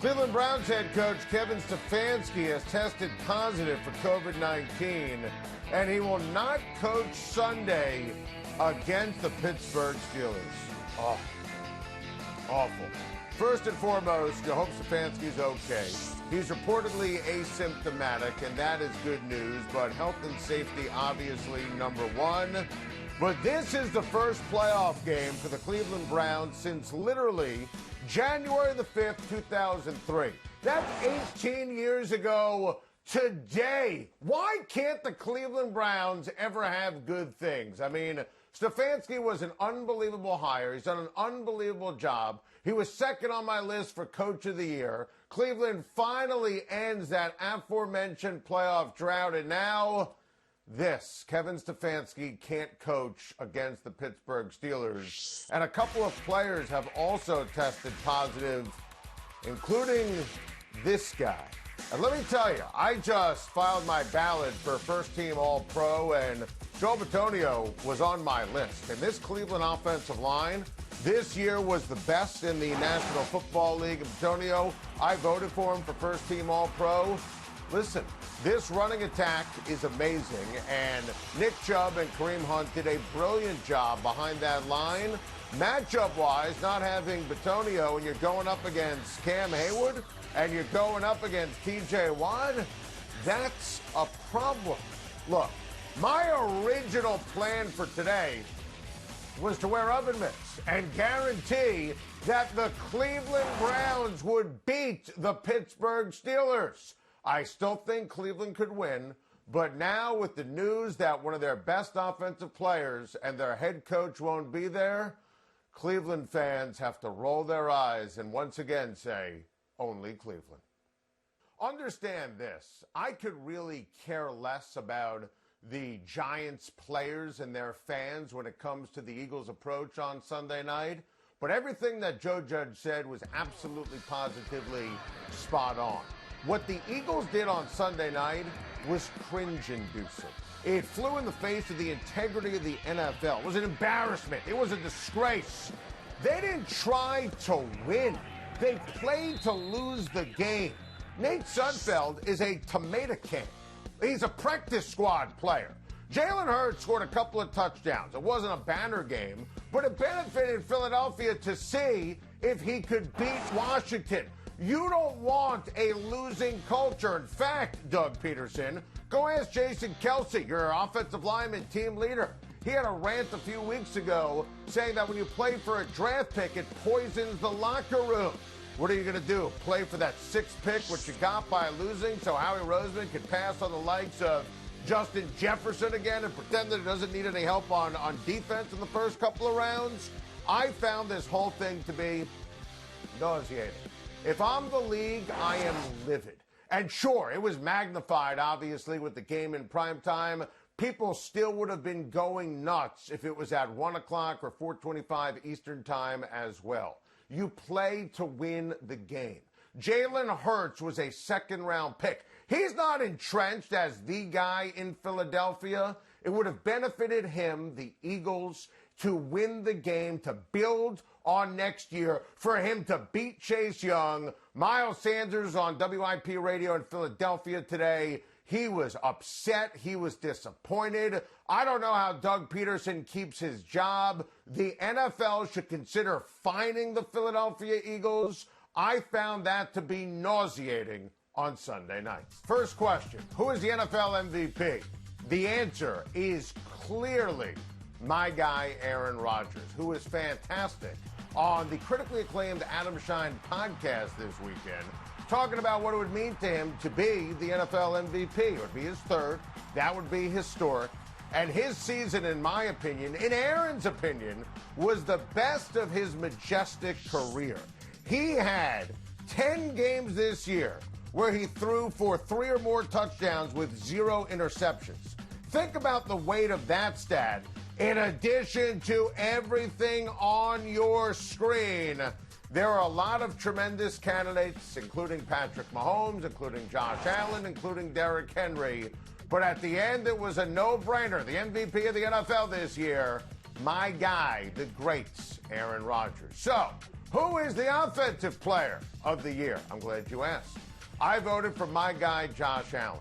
Cleveland Browns head coach Kevin Stefanski has tested positive for COVID-19, and he will not coach Sunday against the Pittsburgh Steelers. Oh, awful. First and foremost, you hope Stefanski's okay. He's reportedly asymptomatic, and that is good news, but health and safety obviously number one. But this is the first playoff game for the Cleveland Browns since literally January the 5th, 2003. That's 18 years ago today. Why can't the Cleveland Browns ever have good things? I mean, Stefanski was an unbelievable hire. He's done an unbelievable job. He was second on my list for Coach of the Year. Cleveland finally ends that aforementioned playoff drought, and now this. Kevin Stefanski can't coach against the Pittsburgh Steelers. And a couple of players have also tested positive, including this guy. And let me tell you, I just filed my ballot for first-team All-Pro, and Joe Bitonio was on my list. And this Cleveland offensive line this year was the best in the National Football League. And Bitonio, I voted for him for first-team All-Pro. Listen, this running attack is amazing, and Nick Chubb and Kareem Hunt did a brilliant job behind that line. Matchup-wise, not having Bitonio, and you're going up against Cam Hayward, and you're going up against T.J. Watt, that's a problem. Look, my original plan for today was to wear oven mitts and guarantee that the Cleveland Browns would beat the Pittsburgh Steelers. I still think Cleveland could win, but now with the news that one of their best offensive players and their head coach won't be there, Cleveland fans have to roll their eyes and once again say, only Cleveland. Understand this, I could really care less about the Giants players and their fans when it comes to the Eagles' approach on Sunday night, but everything that Joe Judge said was absolutely positively spot on. What the Eagles did on Sunday night was cringe-inducing. It flew in the face of the integrity of the NFL. It was an embarrassment. It was a disgrace. They didn't try to win. They played to lose the game. Nate Sudfeld is a tomato can. He's a practice squad player. Jalen Hurts scored a couple of touchdowns. It wasn't a banner game, but it benefited Philadelphia to see if he could beat Washington. You don't want a losing culture. In fact, Doug Peterson, go ask Jason Kelsey, your offensive lineman team leader. He had a rant a few weeks ago saying that when you play for a draft pick, it poisons the locker room. What are you going to do? Play for that sixth pick, which you got by losing, so Howie Roseman could pass on the likes of Justin Jefferson again and pretend that he doesn't need any help on defense in the first couple of rounds? I found this whole thing to be nauseating. If I'm the league, I am livid. And sure, it was magnified, obviously, with the game in prime time. People still would have been going nuts if it was at 1 o'clock or 4:25 Eastern time as well. You play to win the game. Jalen Hurts was a second-round pick. He's not entrenched as the guy in Philadelphia. It would have benefited him, the Eagles, to win the game, to build on next year, for him to beat Chase Young. Miles Sanders on WIP radio in Philadelphia today, he was upset. He was disappointed. I don't know how Doug Peterson keeps his job. The NFL should consider fining the Philadelphia Eagles. I found that to be nauseating on Sunday night. First question, who is the NFL MVP? The answer is clearly my guy, Aaron Rodgers, who is fantastic on the critically acclaimed Adam Schein podcast this weekend, talking about what it would mean to him to be the NFL MVP. It would be his third. That would be historic. And his season, in my opinion, in Aaron's opinion, was the best of his majestic career. He had 10 games this year where he threw for 3 or more touchdowns with 0 interceptions. Think about the weight of that stat in addition to everything on your screen. There are a lot of tremendous candidates, including Patrick Mahomes, including Josh Allen, including Derrick Henry. But at the end, it was a no-brainer. The MVP of the NFL this year, my guy, the great Aaron Rodgers. So, Who is the offensive player of the year? I'm glad you asked. I voted for my guy, Josh Allen.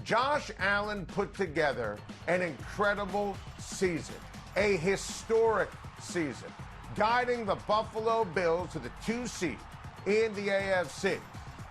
Josh Allen put together an incredible season, a historic season, guiding the Buffalo Bills to the 2 seed in the AFC.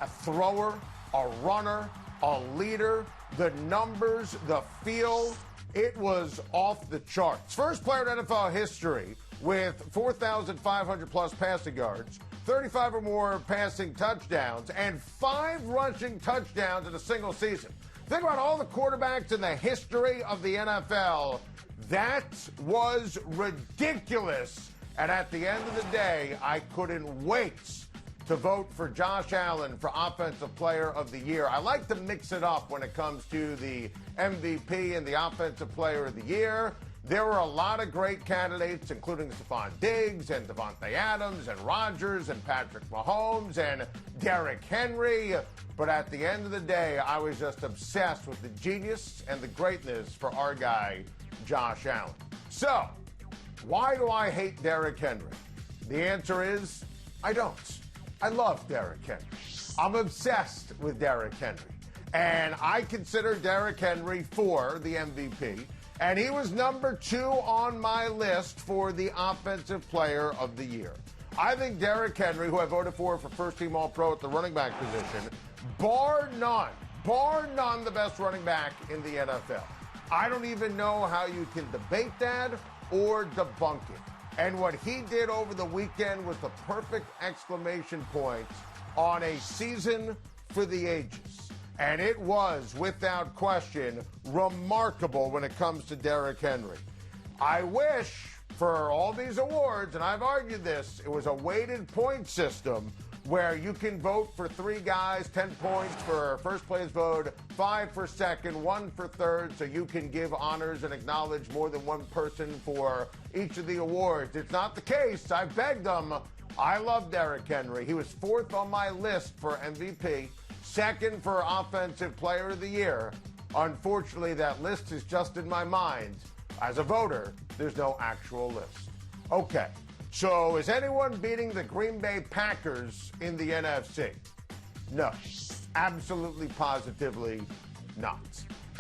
A thrower, a runner, a leader, the numbers, the feel, it was off the charts. First player in NFL history with 4,500 plus passing yards, 35 or more passing touchdowns, and 5 rushing touchdowns in a single season. Think about all the quarterbacks in the history of the NFL. That was ridiculous. And at the end of the day, I couldn't wait to vote for Josh Allen for Offensive Player of the Year. I like to mix it up when it comes to the MVP and the Offensive Player of the Year. There were a lot of great candidates, including Stephon Diggs and Devontae Adams and Rodgers and Patrick Mahomes and Derrick Henry. But at the end of the day, I was just obsessed with the genius and the greatness for our guy, Josh Allen. So, why do I hate Derrick Henry? The answer is, I don't. I love Derrick Henry. I'm obsessed with Derrick Henry. And I consider Derrick Henry for the MVP. And he was number 2 on my list for the Offensive Player of the Year. I think Derrick Henry, who I voted for first-team All-Pro at the running back position, bar none, the best running back in the NFL. I don't even know how you can debate that or debunk it. And what he did over the weekend was the perfect exclamation point on a season for the ages. And it was, without question, remarkable when it comes to Derrick Henry. I wish for all these awards, and I've argued this, it was a weighted point system where you can vote for 3 guys, 10 points for first place vote, 5 for second, 1 for third, so you can give honors and acknowledge more than one person for each of the awards. It's not the case. I begged them. I love Derrick Henry. He was 4th on my list for MVP, 2nd for Offensive Player of the Year. Unfortunately, that list is just in my mind. As a voter, there's no actual list. Okay. So is anyone beating the Green Bay Packers in the NFC? No, absolutely, positively not.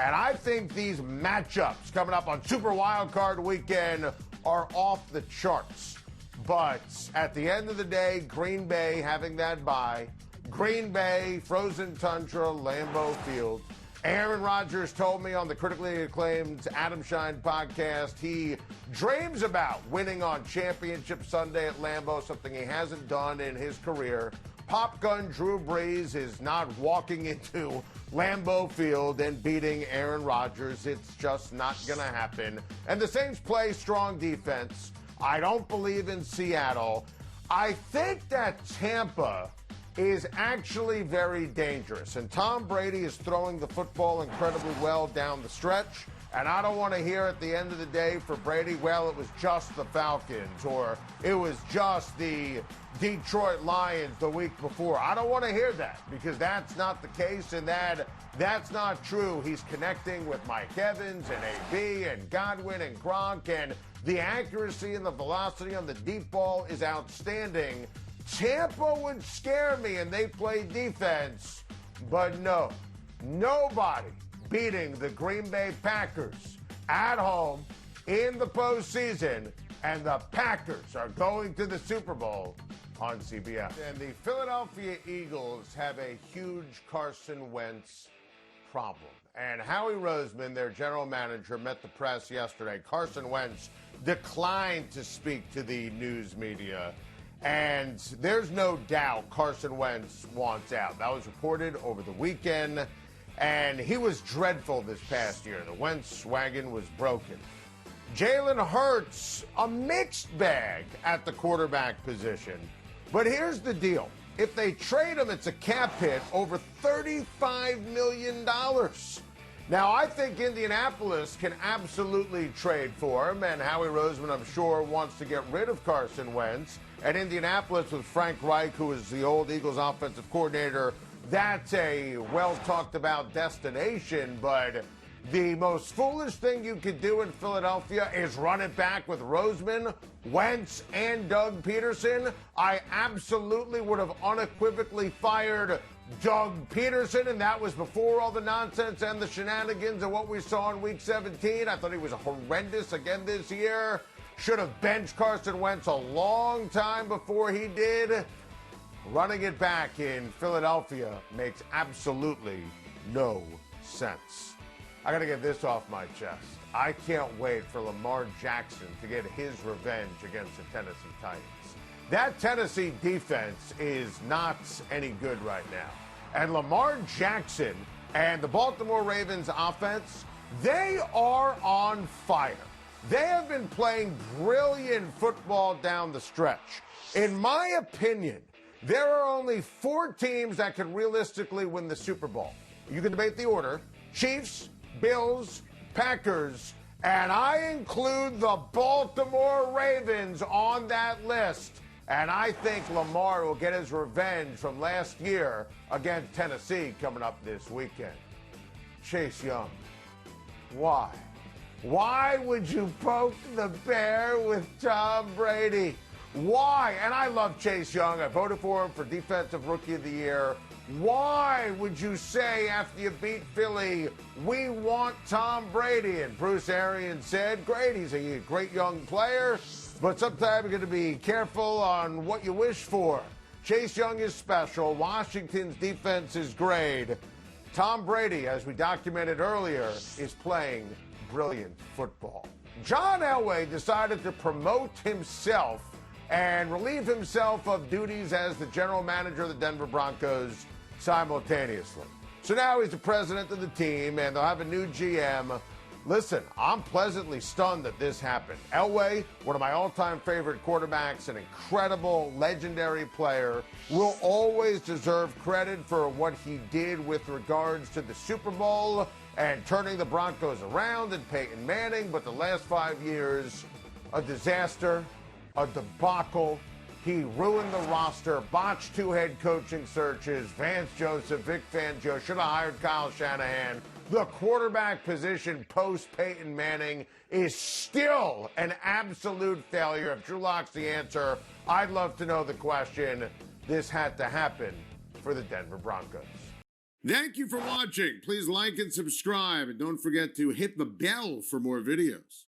And I think these matchups coming up on Super Wildcard Weekend are off the charts. But at the end of the day, Green Bay having that bye, Green Bay, frozen tundra, Lambeau Field. Aaron Rodgers told me on the critically acclaimed Adam Schein podcast he dreams about winning on Championship Sunday at Lambeau, something he hasn't done in his career. Pop gun Drew Brees is not walking into Lambeau Field and beating Aaron Rodgers. It's just not going to happen. And the Saints play strong defense. I don't believe in Seattle. I think that Tampa is actually very dangerous. And Tom Brady is throwing the football incredibly well down the stretch. And I don't want to hear at the end of the day for Brady, well, it was just the Falcons or it was just the Detroit Lions the week before. I don't want to hear that because that's not the case and that's not true. He's connecting with Mike Evans and AB and Godwin and Gronk, and the accuracy and the velocity on the deep ball is outstanding. Tampa would scare me, and they play defense. But no, nobody beating the Green Bay Packers at home in the postseason, and the Packers are going to the Super Bowl on CBS. And the Philadelphia Eagles have a huge Carson Wentz problem. And Howie Roseman, their general manager, met the press yesterday. Carson Wentz declined to speak to the news media. And there's no doubt Carson Wentz wants out. That was reported over the weekend, and he was dreadful this past year. The Wentz wagon was broken. Jalen Hurts, a mixed bag at the quarterback position. But here's the deal. If they trade him, it's a cap hit over $35 million. Now, I think Indianapolis can absolutely trade for him, and Howie Roseman, I'm sure, wants to get rid of Carson Wentz. And Indianapolis with Frank Reich, who is the old Eagles offensive coordinator, that's a well-talked-about destination. But The most foolish thing you could do in Philadelphia is run it back with Roseman, Wentz, and Doug Peterson. I absolutely would have unequivocally fired Doug Peterson, and that was before all the nonsense and the shenanigans of what we saw in Week 17. I thought he was horrendous again this year. Should have benched Carson Wentz a long time before he did. Running it back in Philadelphia makes absolutely no sense. I got to get this off my chest. I can't wait for Lamar Jackson to get his revenge against the Tennessee Titans. That Tennessee defense is not any good right now. And Lamar Jackson and the Baltimore Ravens offense, they are on fire. They have been playing brilliant football down the stretch. In my opinion, there are only 4 teams that can realistically win the Super Bowl. You can debate the order: Chiefs, Bills, Packers, and I include the Baltimore Ravens on that list. And I think Lamar will get his revenge from last year against Tennessee coming up this weekend. Chase Young, why? Why would you poke the bear with Tom Brady? Why? And I love Chase Young. I voted for him for Defensive Rookie of the Year. Why would you say after you beat Philly, we want Tom Brady? And Bruce Arians said, great, he's a great young player, but sometimes you're going to be careful on what you wish for. Chase Young is special. Washington's defense is great. Tom Brady, as we documented earlier, is playing brilliant football. John Elway decided to promote himself and relieve himself of duties as the general manager of the Denver Broncos simultaneously. So now he's the president of the team, and they'll have a new GM. Listen, I'm pleasantly stunned that this happened. Elway, one of my all-time favorite quarterbacks, an incredible, legendary player, will always deserve credit for what he did with regards to the Super Bowl and turning the Broncos around and Peyton Manning, but the last 5 years, a disaster, a debacle. He ruined the roster, botched 2 head coaching searches. Vance Joseph, Vic Fangio should have hired Kyle Shanahan. The quarterback position post-Peyton Manning is still an absolute failure. If Drew Lock's the answer, I'd love to know the question. This had to happen for the Denver Broncos. Thank you for watching. Please like and subscribe, and don't forget to hit the bell for more videos.